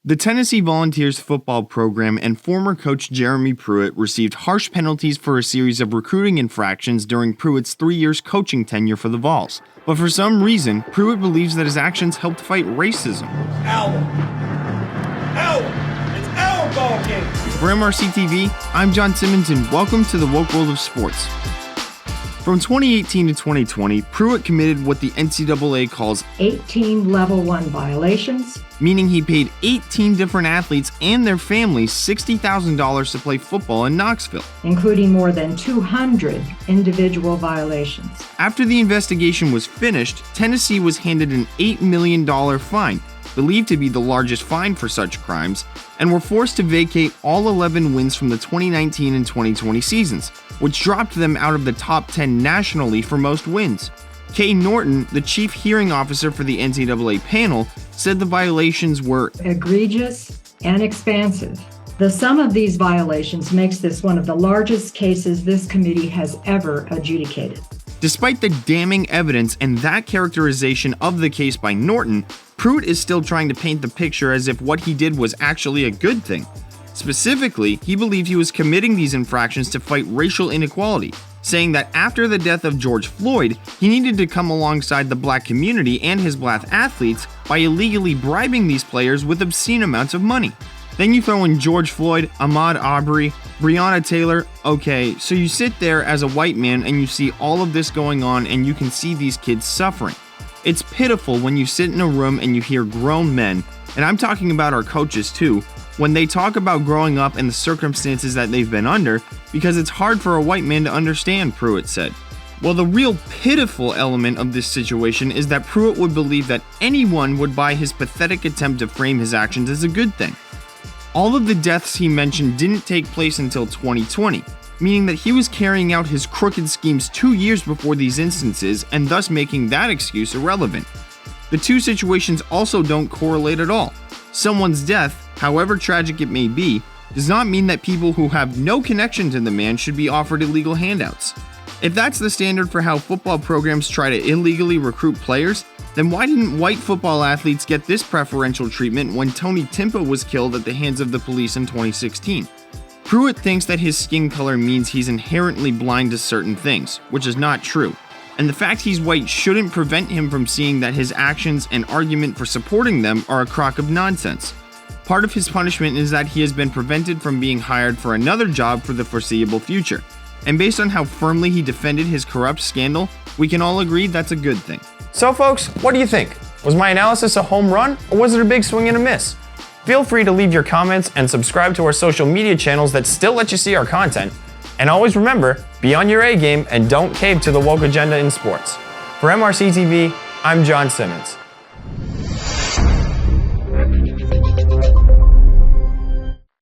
The Tennessee Volunteers football program and former coach Jeremy Pruitt received harsh penalties for a series of recruiting infractions during Pruitt's 3 years coaching tenure for the Vols. But for some reason, Pruitt believes that his actions helped fight racism. It's our ball game. For MRC-TV, I'm John Simmons and welcome to the woke world of sports. From 2018 to 2020, Pruitt committed what the NCAA calls 18 Level 1 violations, meaning he paid 18 different athletes and their families $60,000 to play football in Knoxville, including more than 200 individual violations. After the investigation was finished, Tennessee was handed an $8 million fine, believed to be the largest fine for such crimes, and were forced to vacate all 11 wins from the 2019 and 2020 seasons, which dropped them out of the top 10 nationally for most wins. Kay Norton, the chief hearing officer for the NCAA panel, said the violations were egregious and expansive. The sum of these violations makes this one of the largest cases this committee has ever adjudicated. Despite the damning evidence and that characterization of the case by Norton, Pruitt is still trying to paint the picture as if what he did was actually a good thing. Specifically, he believed he was committing these infractions to fight racial inequality, saying that after the death of George Floyd, he needed to come alongside the black community and his black athletes by illegally bribing these players with obscene amounts of money. Then you throw in George Floyd, Ahmaud Arbery, Breonna Taylor. Okay, so you sit there as a white man and you see all of this going on and you can see these kids suffering. It's pitiful when you sit in a room and you hear grown men, and I'm talking about our coaches too, when they talk about growing up and the circumstances that they've been under, because it's hard for a white man to understand, Pruitt said. Well, the real pitiful element of this situation is that Pruitt would believe that anyone would buy his pathetic attempt to frame his actions as a good thing. All of the deaths he mentioned didn't take place until 2020, meaning that he was carrying out his crooked schemes 2 years before these instances and thus making that excuse irrelevant. The two situations also don't correlate at all. Someone's death, however tragic it may be, does not mean that people who have no connection to the man should be offered illegal handouts. If that's the standard for how football programs try to illegally recruit players, then why didn't white football athletes get this preferential treatment when Tony Timpa was killed at the hands of the police in 2016? Pruitt thinks that his skin color means he's inherently blind to certain things, which is not true. And the fact he's white shouldn't prevent him from seeing that his actions and argument for supporting them are a crock of nonsense. Part of his punishment is that he has been prevented from being hired for another job for the foreseeable future. And based on how firmly he defended his corrupt scandal, we can all agree that's a good thing. So folks, what do you think? Was my analysis a home run, or was it a big swing and a miss? Feel free to leave your comments and subscribe to our social media channels that still let you see our content. And always remember, be on your A game and don't cave to the woke agenda in sports. For MRC TV, I'm John Simmons.